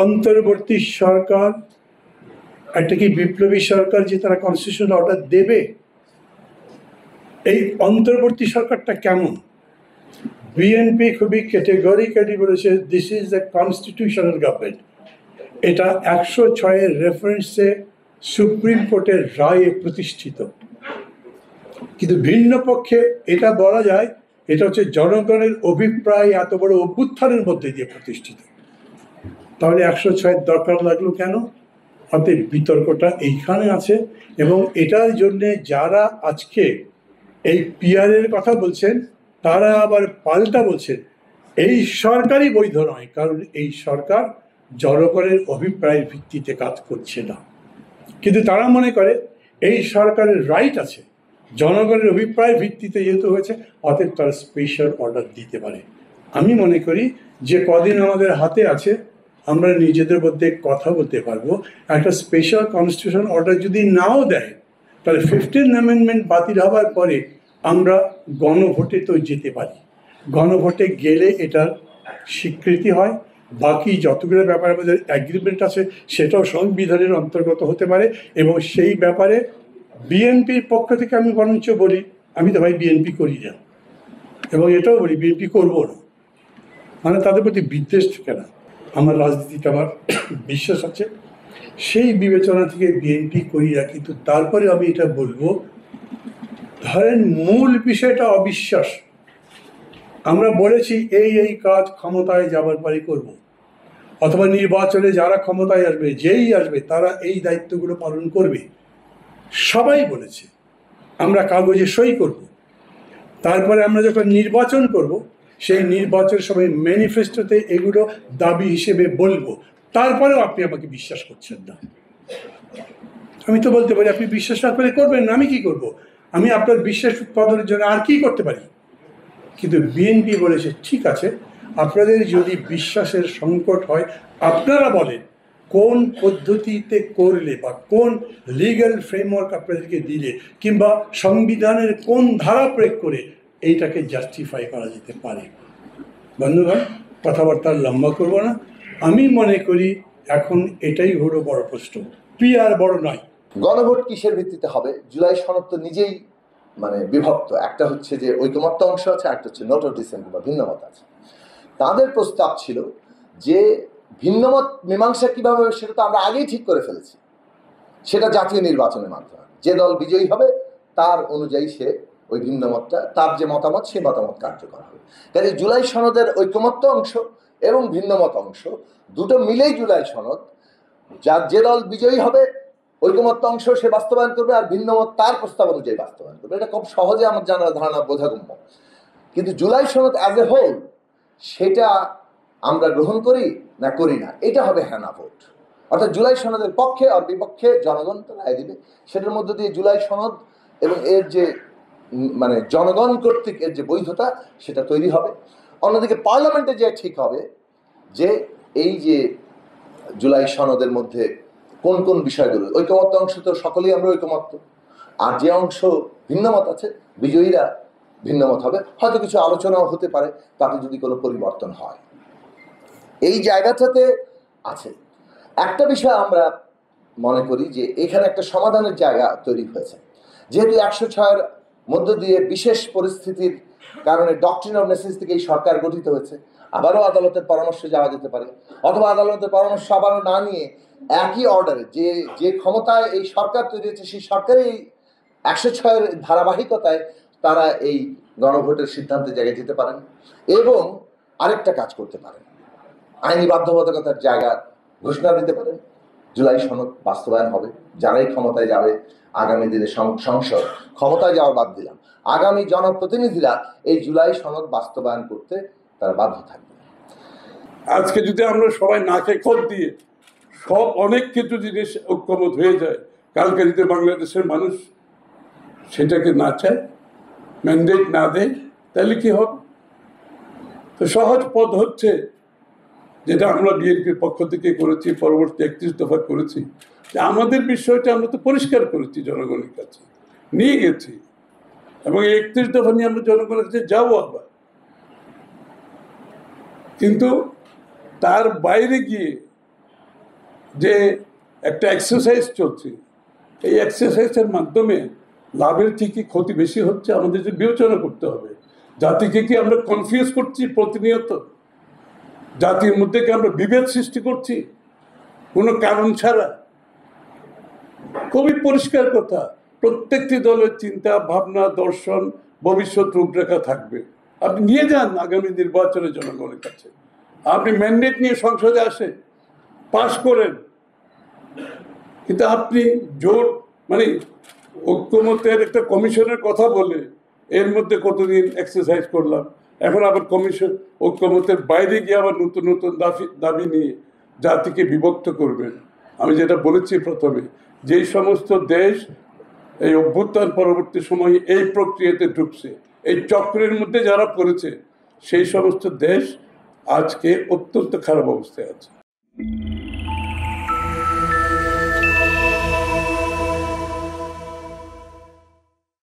অন্তর্বর্তী সরকার একটা কি বিপ্লবী সরকার যে তারা কনস্টিটিউশনাল অর্ডার দেবে? এই অন্তর্বর্তী সরকারটা কেমন? বিএনপি খুবই ক্যাটেগরিক্যালি বলেছে this is the constitutional government. এটা 106-এর রেফারেন্সে সুপ্রিম কোর্টের রায়ে প্রতিষ্ঠিত। কিন্তু ভিন্ন পক্ষে এটা বলা যায় এটা হচ্ছে জনগণের অভিপ্রায় এত বড় অভ্যুত্থানের মধ্যে দিয়ে প্রতিষ্ঠিত। তাহলে 106-এর দরকার লাগলো কেন? অতএব বিতর্কটা এইখানে আছে। এবং এটার জন্যে যারা আজকে এই পিআরের কথা বলছেন তারা আবার পাল্টা বলছেন এই সরকারই বৈধ নয়, কারণ এই সরকার জনগণের অভিপ্রায়ের ভিত্তিতে কাজ করছে না। কিন্তু তারা মনে করে এই সরকারের রাইট আছে, জনগণের অভিপ্রায়ের ভিত্তিতে যেহেতু হয়েছে অতএব তারা স্পেশাল অর্ডার দিতে পারে। আমি মনে করি যে কদিন আমাদের হাতে আছে আমরা নিজেদের মধ্যে কথা বলতে পারবো। একটা স্পেশাল কনস্টিটিউশন অর্ডার যদি নাও দেয় তাহলে 15th অ্যামেন্ডমেন্ট বাতিল হওয়ার পরে আমরা গণভোটে তো যেতে পারি। গণভোটে গেলে এটার স্বীকৃতি হয়, বাকি যতগুলো ব্যাপারে আমাদের অ্যাগ্রিমেন্ট আছে সেটাও সংবিধানের অন্তর্গত হতে পারে। এবং সেই ব্যাপারে বিএনপির পক্ষ থেকে আমি বরঞ্চ বলি আমি তো ভাই বিএনপি করি না, এবং এটাও বলি বিএনপি করবো না। মানে তাদের প্রতি বিদ্বেষ থাকে না, আমার রাজনীতিতে আমার বিশ্বাস আছে, সেই বিবেচনা থেকে বিএনপি করি না। কিন্তু তারপরে আমি এটা বলবো, ধরেন মূল বিষয়টা অবিশ্বাস, আমরা বলেছি এই কাজ ক্ষমতায় যাবার পরে করব, অথবা নির্বাচনে যারা ক্ষমতায় আসবে যেই আসবে তারা এই দায়িত্বগুলো পালন করবে, সবাই বলেছে। আমরা কাগজে সই করব, তারপরে আমরা যখন নির্বাচন করব সেই নির্বাচনের সময় ম্যানিফেস্টোতে এগুলো দাবি হিসেবে বলবো। তারপরেও আপনি আমাকে বিশ্বাস করছেন না। আমি তো বলতে পারি আপনি বিশ্বাস না করে করবেন না, আমি কি করব? আমি আপনার বিশ্বাস উৎপাদনের জন্য আর কি করতে পারি? কিন্তু বিএনপি বলেছে ঠিক আছে, আপনাদের যদি বিশ্বাসের সংকট হয় আপনারা বলেন কোন পদ্ধতিতে করলে বা কোন লিগ্যাল ফ্রেমওয়ার্ক আপনাদেরকে দিলে কিংবা সংবিধানের কোন ধারা প্রয়োগ করে এইটাকে জাস্টিফাই করা যেতে পারে। বন্ধুগণ, কথাবার্তা লম্বা করব না। আমি মনে করি এখন এটাই হলো বড় প্রশ্ন, পিআর বড় নয়। গণভোট কিসের ভিত্তিতে হবে? জুলাই সনদ তো নিজেই বিভক্ত। একটা হচ্ছে যে ঐকমত্য অংশ আছে, একটা হচ্ছে নোট অফ ডিসেন্ট বা ভিন্নমত আছে। তাদের প্রস্তাব ছিল যে ভিন্নমত মীমাংসা কিভাবে হবে সেটা তো আমরা আগেই ঠিক করে ফেলেছি, সেটা জাতীয় নির্বাচনের মাধ্যমে যে দল বিজয়ী হবে তার অনুযায়ী সে ওই ভিন্নমতটা, তার যে মতামত সেই মতামত কার্যকর হবে। কাজে জুলাই সনদের ঐকমত্য অংশ এবং ভিন্নমত অংশ দুটো মিলেই জুলাই সনদ। যে দল বিজয়ী হবে ঐকমত্য অংশ সে বাস্তবায়ন করবে, আর ভিন্নমত তার প্রস্তাব অনুযায়ী বাস্তবায়ন করবে। এটা খুব সহজে আমার জানার ধারণা বোধাগম্য। কিন্তু জুলাই সনদ অ্যাজ এ হোল সেটা আমরা গ্রহণ করি না করি না, এটা হবে হ্যাঁ না ভোট। অর্থাৎ জুলাই সনদের পক্ষে আর বিপক্ষে জনগণ তো রায় দিবে। সেটার মধ্যে দিয়ে জুলাই সনদ এবং এর যে জনগণ কর্তৃক এর যে বৈধতা সেটা তৈরি হবে। অন্যদিকে পার্লামেন্টে যে ঠিক হবে যে এই যে জুলাই সনদের মধ্যে কোন কোন বিষয়গুলো ঐকমত্য অংশ, তো সকলেই আমরা ঐকমত্য, আর যে অংশ ভিন্নমত আছে বিজয়ীরা ভিন্নমত হবে। হয়তো কিছু আলোচনাও হতে পারে তাতে যদি কোনো পরিবর্তন হয়। এই জায়গাটাতে আছে একটা বিষয় আমরা মনে করি যে এখানে একটা সমাধানের জায়গা তৈরি হয়েছে। যেহেতু 106-এর মধ্য দিয়ে বিশেষ পরিস্থিতির কারণে ডক্ট্রিন অফ নেসেসিটি থেকে এই সরকার গঠিত হয়েছে, আবারও আদালতের পরামর্শে যাওয়া যেতে পারে, অথবা আদালতের পরামর্শ আবারও না নিয়ে একই অর্ডারে যে ক্ষমতায় এই সরকার তৈরি হয়েছে সেই সরকারই 106-এর ধারাবাহিকতায় তারা এই গণভোটের সিদ্ধান্তের জায়গায় যেতে পারেন এবং আরেকটা কাজ করতে পারেন, আইনি বাধ্যবাধকতার জায়গা ঘোষণা দিতে পারেন। জুলাই সনদ বাস্তবায়ন হবে, যারাই ক্ষমতায় যাবে আগামী দিনে সংসদ ক্ষমতায় যাওয়ার বাদ দিলাম, আগামী জনপ্রতিনিধিরা এই জুলাই সনদ বাস্তবায়ন করতে তারা বাধ্য থাকবে। আজকে যদি আমরা সবাই নাকে খোঁজ দিয়ে সব অনেক কিছু জিনিস ঐক্যমত হয়ে যায়, কালকে যদি বাংলাদেশের মানুষ সেটাকে না চায়, ম্যান্ডেট না দেয়, তাহলে কি হবে? তো সহজ পথ হচ্ছে যেটা আমরা বিএনপির পক্ষ থেকে করেছি, পরবর্তী 31 দফা করেছি, যে আমাদের বিষয়টা আমরা তো পরিষ্কার করেছি, জনগণের কাছে নিয়ে গেছি, এবং 31 দফা নিয়ে আমরা জনগণের কাছে যাবো আবার। কিন্তু তার বাইরে গিয়ে যে একটা এক্সারসাইজ চলছে, এই এক্সারসাইজের মাধ্যমে লাভের থেকে ক্ষতি বেশি হচ্ছে, আমাদের যে বিবেচনা করতে হবে। জাতিকে কি আমরা কনফিউজ করছি প্রতিনিয়ত? জাতির মধ্যে কি আমরা বিভেদ সৃষ্টি করছি কোনো কারণ ছাড়া? খুবই পরিষ্কার কথা, প্রত্যেকটি দলের চিন্তা ভাবনা, দর্শন, ভবিষ্যৎ রূপরেখা থাকবে। আপনি নিয়ে যান আগামী নির্বাচনে জনগণের কাছে, আপনি ম্যান্ডেট নিয়ে সংসদে আসে পাশ করেন, কিন্তু আপনি জোর মানে ঐক্যমতের একটা কমিশনের কথা বলে এর মধ্যে কতদিন এক্সারসাইজ করলাম, এখন আবার কমিশন ঐক্যমতের বাইরে গিয়ে আবার নতুন নতুন দাবি নিয়ে জাতিকে বিভক্ত করবেন। আমি যেটা বলেছি প্রথমে, যেই সমস্ত দেশ এই অভ্যুত্থান পরবর্তী সময়ে এই প্রক্রিয়াতে ঢুকছে, এই চক্রের মধ্যে যারা পড়েছে, সেই সমস্ত দেশ আজকে অত্যন্ত খারাপ অবস্থায় আছে।